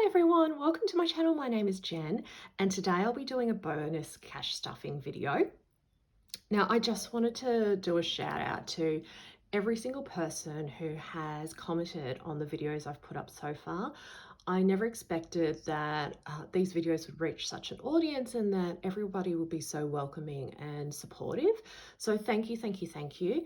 Hi everyone, welcome to my channel. My name is Jen and today I'll be doing a bonus cash stuffing video. Now I just wanted to do a shout out to every single person who has commented on the videos I've put up so far. I never expected that these videos would reach such an audience and that everybody would be so welcoming and supportive. So thank you, thank you, thank you.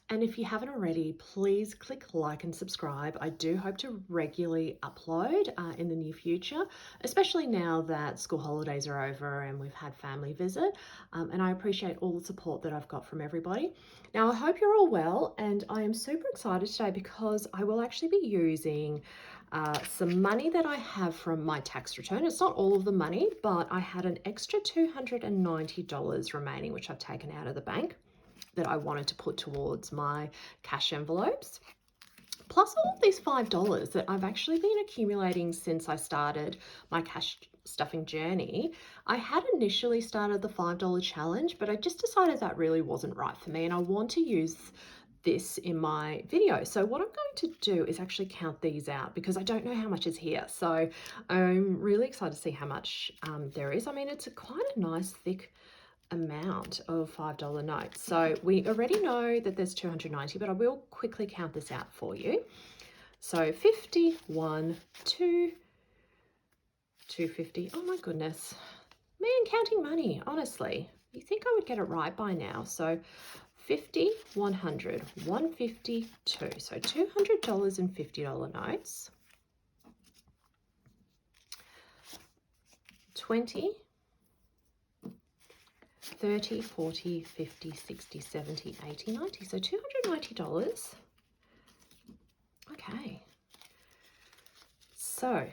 And if you haven't already, please click like and subscribe. I do hope to regularly upload in the near future, especially now that school holidays are over and we've had family visit. And I appreciate all the support that I've got from everybody. Now, I hope you're all well, and I am super excited today because I will actually be using some money that I have from my tax return. It's not all of the money, but I had an extra $290 remaining, which I've taken out of the bank that I wanted to put towards my cash envelopes. Plus all of these $5 that I've actually been accumulating since I started my cash stuffing journey. I had initially started the $5 challenge, but I just decided that really wasn't right for me and I want to use this in my video. So what I'm going to do is actually count these out because I don't know how much is here. So I'm really excited to see how much there is. I mean, it's quite a nice thick amount of $5 notes. So we already know that there's 290, but I will quickly count this out for you. So 50, 1, 2, 250. Oh my goodness. Man, counting money, honestly. You think I would get it right by now. So 50, 100, 152. So $200 and $50 notes. 20, 30, 40, 50, 60, 70, 80, 90. So $290. Okay. So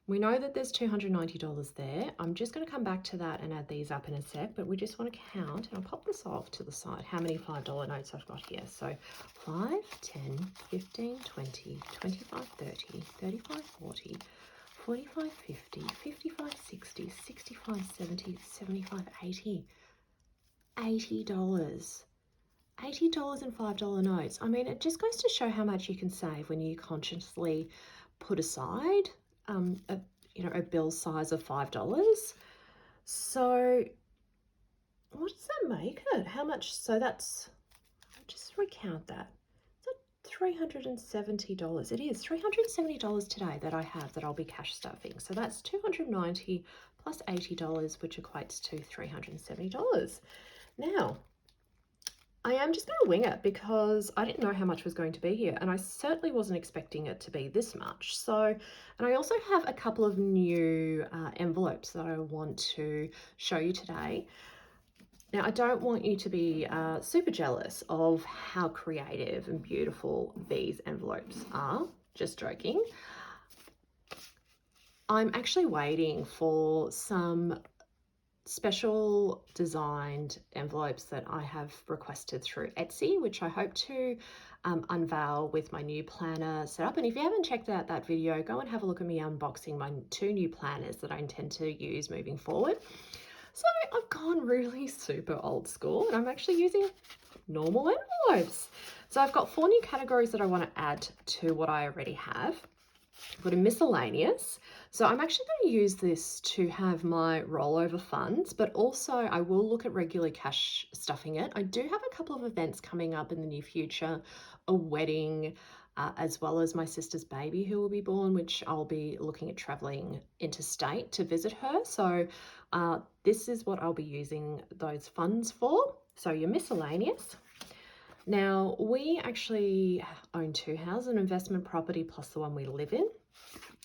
we know that there's $290 there. I'm just going to come back to that and add these up in a sec, but we just want to count, and I'll pop this off to the side, how many $5 notes I've got here. So 5, 10, 15, 20, 25, 30, 35, 40, 45, 50, 55, 60, 65, 70, 75, 80. $80. $80 and $5 notes. I mean, it just goes to show how much you can save when you consciously put aside a bill size of $5. So what does that make it? How much? So that's, I'll just recount that. Is that $370? It is $370 today that I have that I'll be cash stuffing. So that's $290 plus $80, which equates to $370. Now, I am just going to wing it because I didn't know how much was going to be here, and I certainly wasn't expecting it to be this much. So, and I also have a couple of new envelopes that I want to show you today. Now, I don't want you to be super jealous of how creative and beautiful these envelopes are. Just joking. I'm actually waiting for some special designed envelopes that I have requested through Etsy, which I hope to unveil with my new planner setup. And if you haven't checked out that video, go and have a look at me unboxing my 2 new planners that I intend to use moving forward. So I've gone really super old school and I'm actually using normal envelopes. So I've got 4 new categories that I want to add to what I already have. I've got a miscellaneous. So I'm actually going to use this to have my rollover funds, but also I will look at regularly cash stuffing it. I do have a couple of events coming up in the near future, a wedding, as well as my sister's baby who will be born, which I'll be looking at traveling interstate to visit her. So this is what I'll be using those funds for. So your miscellaneous. Now, we actually own 2 houses, an investment property plus the one we live in.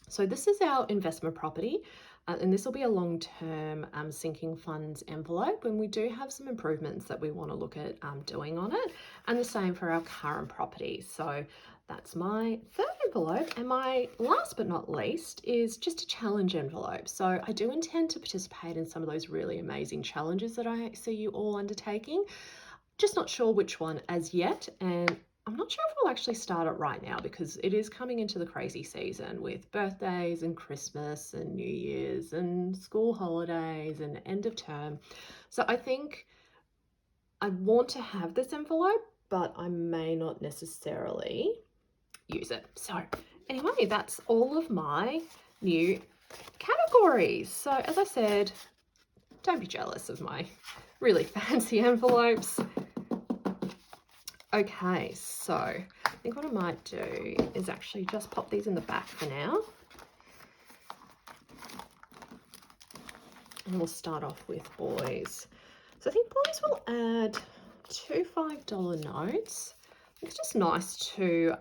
So this is our investment property, and this will be a long-term sinking funds envelope, and we do have some improvements that we want to look at doing on it, and the same for our current property. So that's my 3rd envelope, and my last but not least is just a challenge envelope. So I do intend to participate in some of those really amazing challenges that I see you all undertaking. Just not sure which one as yet, and I'm not sure if I'll actually start it right now because it is coming into the crazy season with birthdays and Christmas and New Year's and school holidays and end of term. So I think I want to have this envelope, but I may not necessarily use it. So anyway, that's all of my new categories. So as I said, don't be jealous of my really fancy envelopes. Okay, so I think what I might do is actually just pop these in the back for now. And we'll start off with boys. So I think boys will add 2 $5 notes. It's just nice to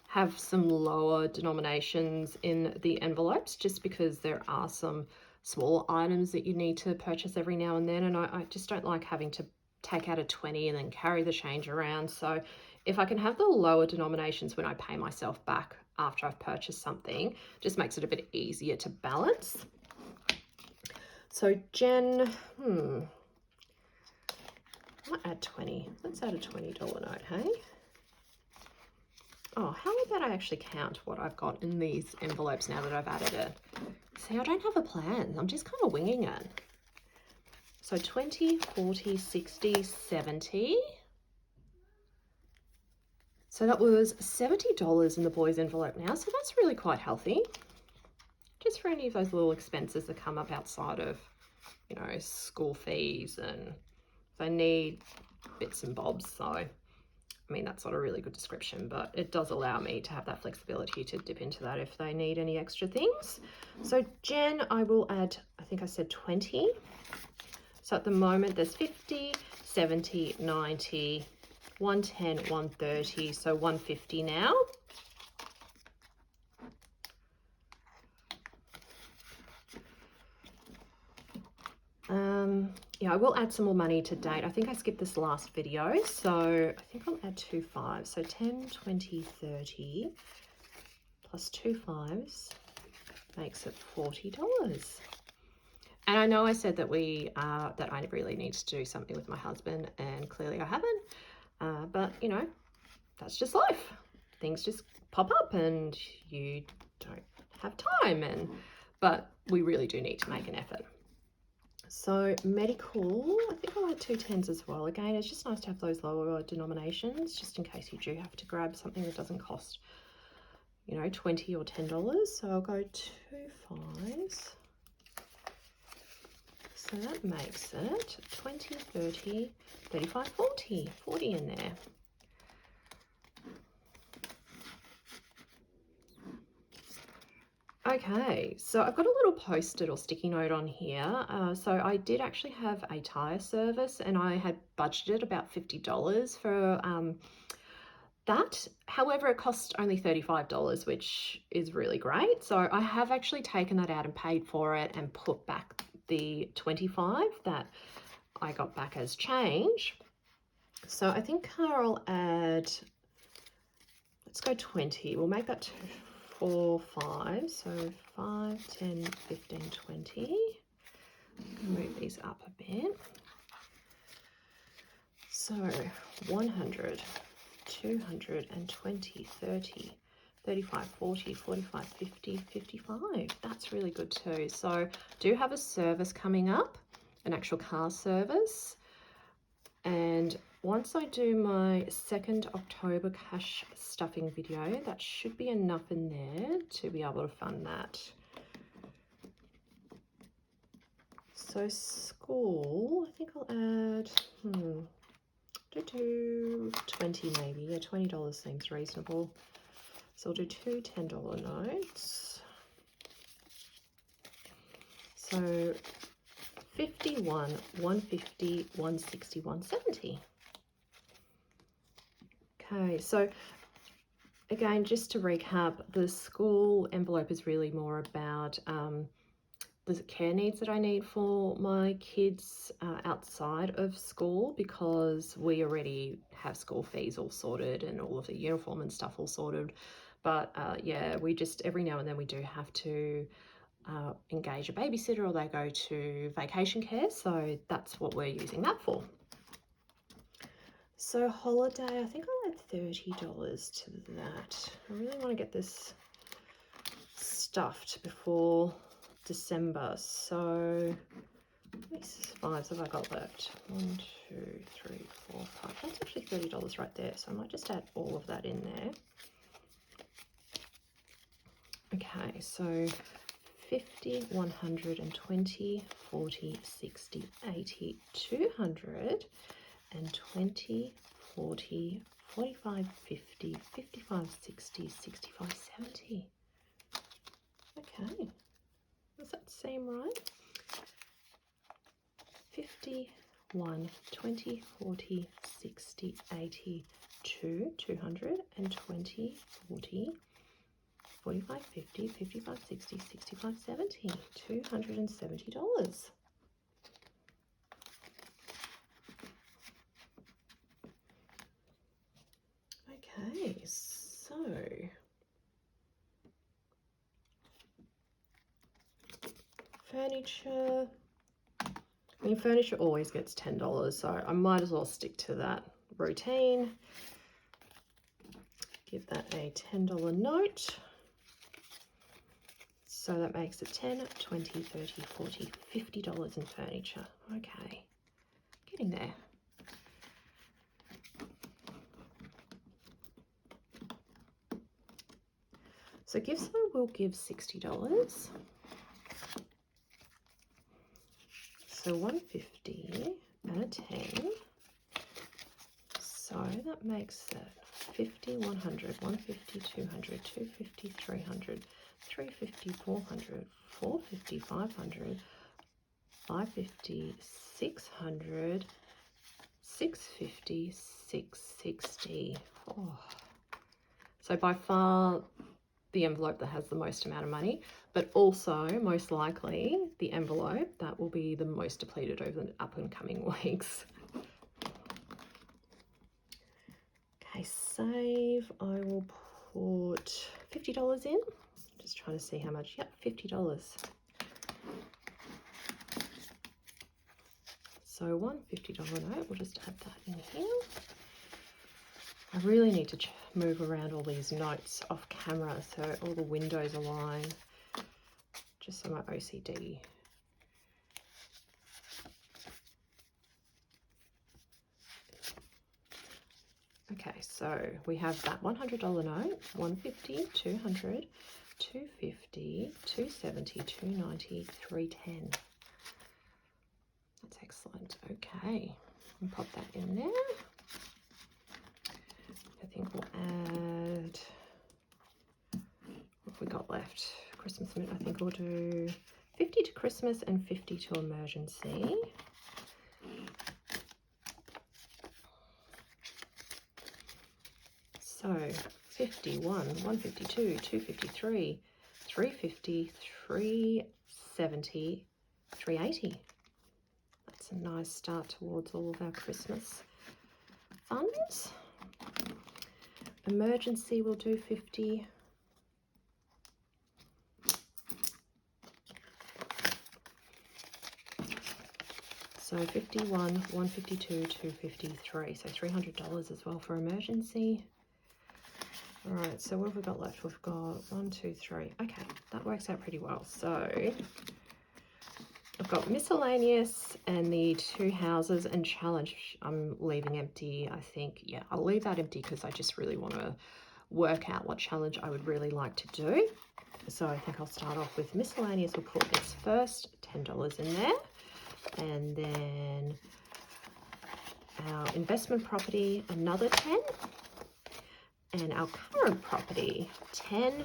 have some lower denominations in the envelopes, just because there are some small items that you need to purchase every now and then, and I just don't like having to take out a 20 and then carry the change around. So if I can have the lower denominations when I pay myself back after I've purchased something, just makes it a bit easier to balance. So Jen, I might add 20. Let's add a $20 note, hey? Oh, how about I actually count what I've got in these envelopes now that I've added it? See, I don't have a plan. I'm just kind of winging it. So 20, 40, 60, 70. So that was $70 in the boys' envelope now. So that's really quite healthy. Just for any of those little expenses that come up outside of, you know, school fees, and they need bits and bobs. So, I mean, that's not a really good description, but it does allow me to have that flexibility to dip into that if they need any extra things. So Jen, I will add, I think I said 20. So at the moment there's 50, 70, 90, 110, 130, so 150 now. Yeah, I will add some more money to date. I think I skipped this last video, so I think I'll add 2 5s. So 10, 20, 30 plus 2 5s makes it $40. And I know I said that that I really need to do something with my husband, and clearly I haven't. But you know, that's just life. Things just pop up, and you don't have time. But we really do need to make an effort. So medical, I think I'll add 2 10s as well. Again, it's just nice to have those lower denominations, just in case you do have to grab something that doesn't cost, you know, $20 or $10. So I'll go 2 5s. So that makes it 20, 30, 35, 40. 40 in there. Okay, so I've got a little post-it or sticky note on here. So I did actually have a tire service, and I had budgeted about $50 for that. However, it cost only $35, which is really great. So I have actually taken that out and paid for it and put back the 25 that I got back as change. So I think I'll add, let's go 20. We'll make that 4 5, so 5, 10, 15, 20. Move these up a bit. So 100, 220, 30, 35, 40, 45, 50, 55. That's really good too. So do have a service coming up, an actual car service. And once I do my 2nd October cash stuffing video, that should be enough in there to be able to fund that. So school, I think I'll add, do 20 maybe. Yeah, $20 seems reasonable. So I'll do 2 $10 notes. So 51, 150, 160, 170. Okay, so again, just to recap, the school envelope is really more about the care needs that I need for my kids outside of school, because we already have school fees all sorted and all of the uniform and stuff all sorted. But yeah, we just, every now and then we do have to engage a babysitter, or they go to vacation care. So that's what we're using that for. So holiday, I think I'll add $30 to that. I really want to get this stuffed before December. So how many 5s have I got left? 1, 2, 3, 4, 5. That's actually $30 right there. So I might just add all of that in there. Okay, so 50, 120, 40, 60, 80, 200, and 20, 40, 45, 50, 55, 60, 65, 70. Okay, does that seem right? 50, 1, 20, 40, 60, 80, 2, 200, and 20, 40, 45, 50, 55, 60, 65, 70, $270. Okay, so furniture. I mean, furniture always gets $10, so I might as well stick to that routine. Give that a $10 note. So that makes it 10, 20, 30, 40, $50 in furniture. Okay, getting there. So gifts I will give $60. So 150 and a 10. So that makes it 50, 100, 150, 200, 250, 300, 350, 400, 450, 500, 550, 600, 650, 660. Oh. So by far the envelope that has the most amount of money, but also most likely the envelope that will be the most depleted over the up and coming weeks. Okay, save. I will put $50 in. Just trying to see how much. Yep, $50. So one $50 note. We'll just add that in here. I really need to move around all these notes off camera so all the windows align, just so my OCD. Okay, so we have that $100 note, 150, 200, 250, 270, 290, 310. That's excellent. Okay, and pop that in there. I think we'll add, what have we got left? Christmas mint. I think we'll do 50 to Christmas and 50 to emergency. So 51, 152, 253, 350, 370, 380. That's a nice start towards all of our Christmas funds. Emergency will do 50. So 51, 152, 253. So $300 as well for emergency. All right, so what have we got left? We've got 1, 2, 3. Okay, that works out pretty well. So I've got miscellaneous and the 2 houses and challenge I'm leaving empty. I think, yeah, I'll leave that empty because I just really want to work out what challenge I would really like to do. So I think I'll start off with miscellaneous. We'll put its first $10 in there. And then our investment property, another 10. And our current property, 10.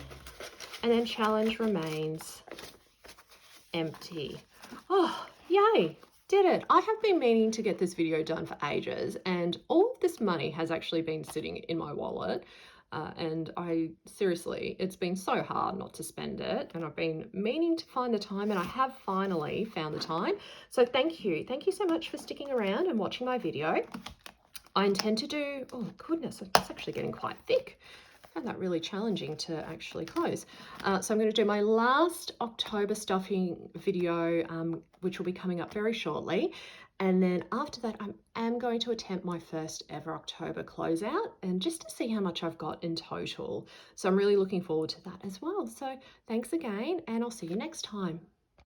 And then challenge remains empty. Oh, yay, did it. I have been meaning to get this video done for ages, and all of this money has actually been sitting in my wallet. And seriously, it's been so hard not to spend it, and I've been meaning to find the time, and I have finally found the time. So thank you so much for sticking around and watching my video. I intend to do, oh goodness, it's actually getting quite thick. I found that really challenging to actually close. So I'm going to do my last October stuffing video, which will be coming up very shortly. And then after that, I am going to attempt my first ever October closeout, and just to see how much I've got in total. So I'm really looking forward to that as well. So thanks again, and I'll see you next time.